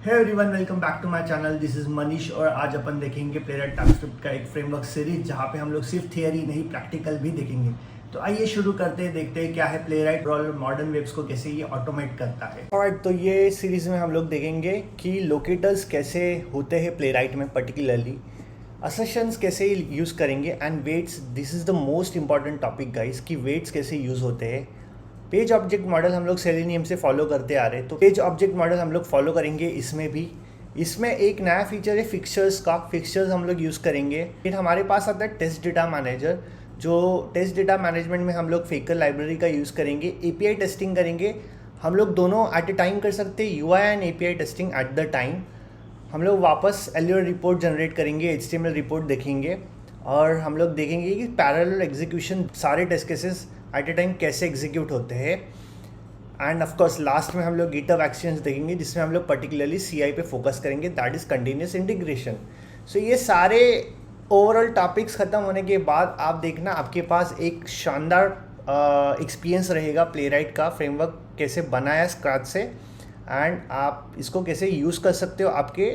Hey everyone, welcome back to my channel. This is Manish और आज अपन देखेंगे प्लेराइट टाइपस्क्रिप्ट का एक फ्रेमवर्क सीरीज जहाँ पे हम लोग सिर्फ थियरी नहीं प्रैक्टिकल भी देखेंगे। तो आइए शुरू करते हैं, देखते हैं क्या है प्लेराइट और मॉडर्न वेब्स को कैसे ये ऑटोमेट करता है। ऑलराइट, तो ये सीरीज में हम लोग देखेंगे कि लोकेटर्स कैसे होते हैं प्लेराइट में, पर्टिकुलरली असर्शंस कैसे यूज़ करेंगे and waits. This is the most important topic guys कि वेट्स कैसे यूज़ होते हैं। पेज ऑब्जेक्ट मॉडल हम लोग सेलेनियम से फॉलो करते आ रहे हैं, तो पेज ऑब्जेक्ट मॉडल हम लोग फॉलो करेंगे इसमें भी। इसमें एक नया फीचर है फिक्चर्स का। फिक्चर्स हम लोग यूज़ करेंगे। फिर हमारे पास आता है टेस्ट डेटा मैनेजर, जो टेस्ट डेटा मैनेजमेंट में हम लोग फेकर लाइब्रेरी का यूज़ करेंगे। एपीआई टेस्टिंग करेंगे हम लोग, दोनों एट ए टाइम कर सकते हैं, UI and API testing at the time. हम लोग वापस एलयूआर रिपोर्ट जनरेट करेंगे, एचटीएमएल रिपोर्ट देखेंगे और हम लोग देखेंगे कि पैरेलल एग्जीक्यूशन सारे test cases at a time कैसे एग्जीक्यूट होते हैं। एंड ऑफ कोर्स लास्ट में हम लोग गिटहब एक्शंस देखेंगे जिसमें हम लोग पर्टिकुलरली सीआई पे फोकस करेंगे, दैट इज़ कंटिन्यूस इंटीग्रेशन। सो ये सारे ओवरऑल टॉपिक्स ख़त्म होने के बाद आप देखना आपके पास एक शानदार एक्सपीरियंस रहेगा प्लेराइट का फ्रेमवर्क कैसे बनाया स्क्रैच से, एंड आप इसको कैसे यूज़ कर सकते हो आपके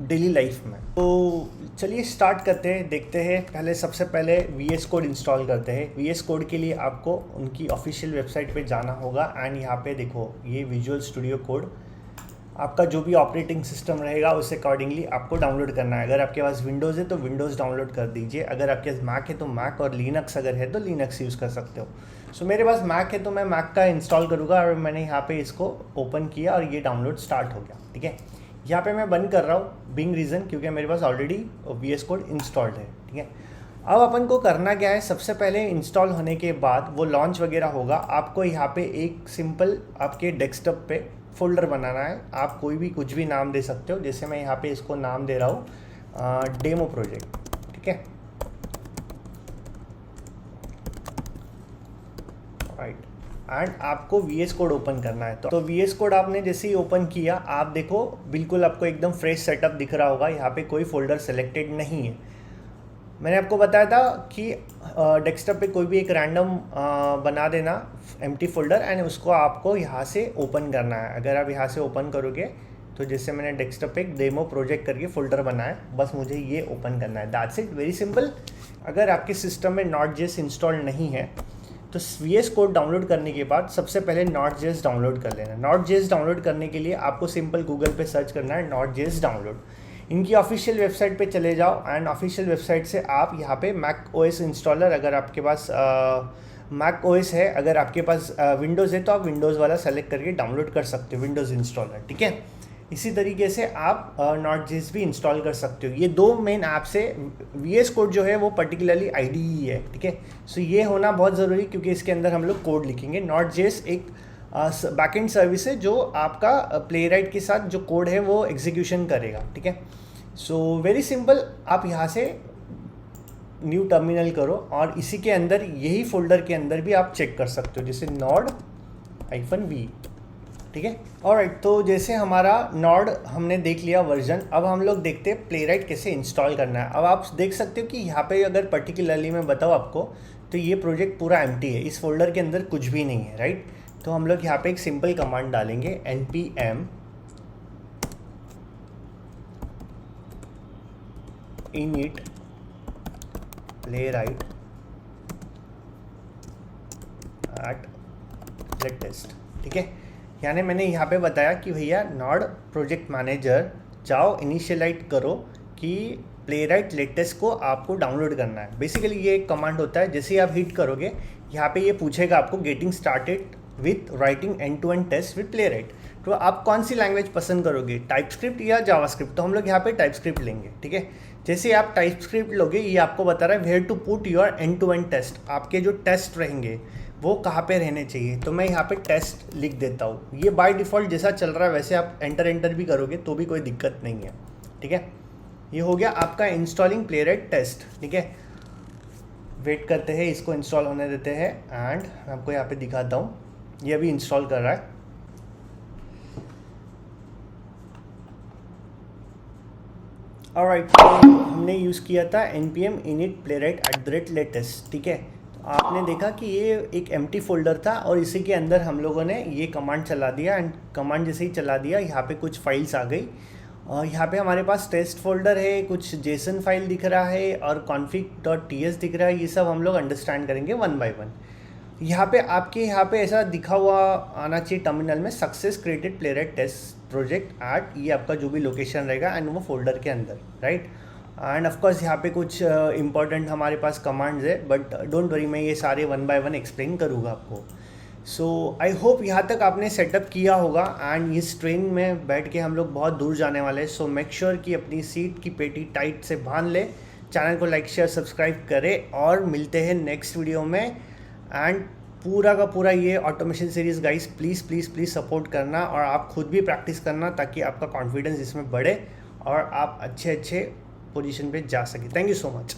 डेली लाइफ में। तो चलिए स्टार्ट करते हैं, देखते हैं। पहले सबसे पहले VS कोड इंस्टॉल करते हैं। VS कोड के लिए आपको उनकी ऑफिशियल वेबसाइट पे जाना होगा एंड यहाँ पे देखो ये विजुअल स्टूडियो कोड आपका जो भी ऑपरेटिंग सिस्टम रहेगा उस अकॉर्डिंगली आपको डाउनलोड करना है। अगर आपके पास विंडोज़ है तो विंडोज़ डाउनलोड कर दीजिए, अगर आपके पास मैक है तो मैक, और लिनक्स अगर है तो लिनक्स यूज़ कर सकते हो। सो मेरे पास मैक है तो मैं मैक का इंस्टॉल करूँगा और मैंने यहाँ पे इसको ओपन किया और ये डाउनलोड स्टार्ट हो गया। ठीक है, यहाँ पे मैं बंद कर रहा हूँ बिंग रीज़न, क्योंकि मेरे पास ऑलरेडी VS कोड इंस्टॉल्ड है। ठीक है, अब अपन को करना क्या है, सबसे पहले इंस्टॉल होने के बाद वो लॉन्च वगैरह होगा, आपको यहाँ पे एक सिंपल आपके डेस्कटॉप पे फोल्डर बनाना है। आप कोई भी कुछ भी नाम दे सकते हो, जैसे मैं यहाँ पे इसको नाम दे रहा हूँ डेमो प्रोजेक्ट। ठीक है, राइट। एंड आपको VS कोड ओपन करना है। तो VS कोड आपने जैसे ही ओपन किया, आप देखो बिल्कुल आपको एकदम फ्रेश सेटअप दिख रहा होगा। यहाँ पे कोई फोल्डर सेलेक्टेड नहीं है। मैंने आपको बताया था कि डेस्कटॉप पे कोई भी एक रैंडम बना देना एम्प्टी फोल्डर एंड उसको आपको यहाँ से ओपन करना है। अगर आप यहाँ से ओपन करोगे तो जैसे मैंने डेस्कटॉप पे एक डेमो प्रोजेक्ट करके फोल्डर बनाया, बस मुझे ये ओपन करना है, दैट्स इट, वेरी सिंपल। अगर आपके सिस्टम में Node.js इंस्टॉल नहीं है तो VS कोड डाउनलोड करने के बाद सबसे पहले Node.js डाउनलोड कर लेना। Node.js डाउनलोड करने के लिए आपको सिंपल गूगल पे सर्च करना है Node.js डाउनलोड। इनकी ऑफिशियल वेबसाइट पे चले जाओ एंड ऑफिशियल वेबसाइट से आप यहाँ पे मैक OS इंस्टॉलर, अगर आपके पास मैक OS है, अगर आपके पास विंडोज़ है तो आप विंडोज़ वाला सेलेक्ट करके डाउनलोड कर सकते हो, विंडोज़ इंस्टॉलर। ठीक है, इसी तरीके से आप Node.js भी इंस्टॉल कर सकते हो। ये दो मेन ऐप से VS कोड जो है वो पर्टिकुलरली IDE है। ठीक है, सो ये होना बहुत ज़रूरी, क्योंकि इसके अंदर हम लोग कोड लिखेंगे। Node.js एक बैकएंड सर्विस है जो आपका प्लेराइट के साथ जो कोड है वो एग्जीक्यूशन करेगा। ठीक है, सो वेरी सिंपल। आप यहाँ से न्यू टर्मिनल करो और इसी के अंदर यही फोल्डर के अंदर भी आप चेक कर सकते हो, जैसे node-v। ठीक है, ऑलराइट। तो जैसे हमारा नॉड हमने देख लिया वर्जन, अब हम लोग देखते हैं प्लेराइट कैसे इंस्टॉल करना है। अब आप देख सकते हो कि यहाँ पे अगर पर्टिकुलरली मैं बताऊँ आपको तो ये प्रोजेक्ट पूरा एम्प्टी है, इस फोल्डर के अंदर कुछ भी नहीं है, राइट। तो हम लोग यहाँ पे एक सिंपल कमांड डालेंगे npm init playwright at latest। ठीक है, यानी मैंने यहाँ पे बताया कि भैया नॉड प्रोजेक्ट मैनेजर जाओ इनिशियलाइट करो कि प्लेराइट लेटेस्ट को आपको डाउनलोड करना है। बेसिकली ये एक कमांड होता है, जैसे ही आप हिट करोगे यहाँ पे ये पूछेगा आपको getting started with writing end to end test with Playwright. तो आप कौन सी लैंग्वेज पसंद करोगे, टाइपस्क्रिप्ट या जावास्क्रिप्ट? तो हम लोग यहाँ पे टाइपस्क्रिप्ट लेंगे। ठीक है, जैसे आप टाइपस्क्रिप्ट लोगे ये आपको बता रहा है where to put your end to end test, आपके जो टेस्ट रहेंगे वो कहाँ पे रहने चाहिए। तो मैं यहाँ पे टेस्ट लिख देता हूँ। ये बाय डिफ़ॉल्ट जैसा चल रहा है वैसे आप एंटर भी करोगे तो भी कोई दिक्कत नहीं है। ठीक है, ये हो गया आपका इंस्टॉलिंग प्लेराइट टेस्ट। ठीक है, वेट करते हैं, इसको इंस्टॉल होने देते हैं एंड मैं आपको यहाँ पे दिखाता हूँ, ये अभी इंस्टॉल कर रहा है। ऑलराइट, तो हमने यूज़ किया था npm init playwright @latest। ठीक है, आपने देखा कि ये एक एम्प्टी फोल्डर था और इसी के अंदर हम लोगों ने ये कमांड चला दिया एंड कमांड जैसे ही चला दिया यहाँ पे कुछ फाइल्स आ गई। यहाँ पे हमारे पास टेस्ट फोल्डर है, कुछ जेसन फाइल दिख रहा है और config.ts दिख रहा है। ये सब हम लोग अंडरस्टैंड करेंगे वन बाय वन। यहाँ पे आपके यहाँ पे ऐसा दिखा हुआ आना चाहिए टर्मिनल में, success created Playwright test project at, ये आपका जो भी लोकेशन रहेगा एंड वो फोल्डर के अंदर, राइट। एंड ऑफ कोर्स यहाँ पे कुछ इंपॉर्टेंट हमारे पास कमांड्स है, बट डोंट वरी, मैं ये सारे वन बाय वन एक्सप्लेन करूँगा आपको। सो आई होप यहाँ तक आपने सेटअप किया होगा एंड इस ट्रेन में बैठ के हम लोग बहुत दूर जाने वाले हैं। सो मेक श्योर कि अपनी सीट की पेटी टाइट से बांध ले, चैनल को लाइक शेयर सब्सक्राइब करें और मिलते हैं नेक्स्ट वीडियो में। एंड पूरा का पूरा ये automation series guys please please please support करना और आप खुद भी प्रैक्टिस करना ताकि आपका कॉन्फिडेंस इसमें बढ़े और आप अच्छे पोजीशन पे जा सके। Thank you so much.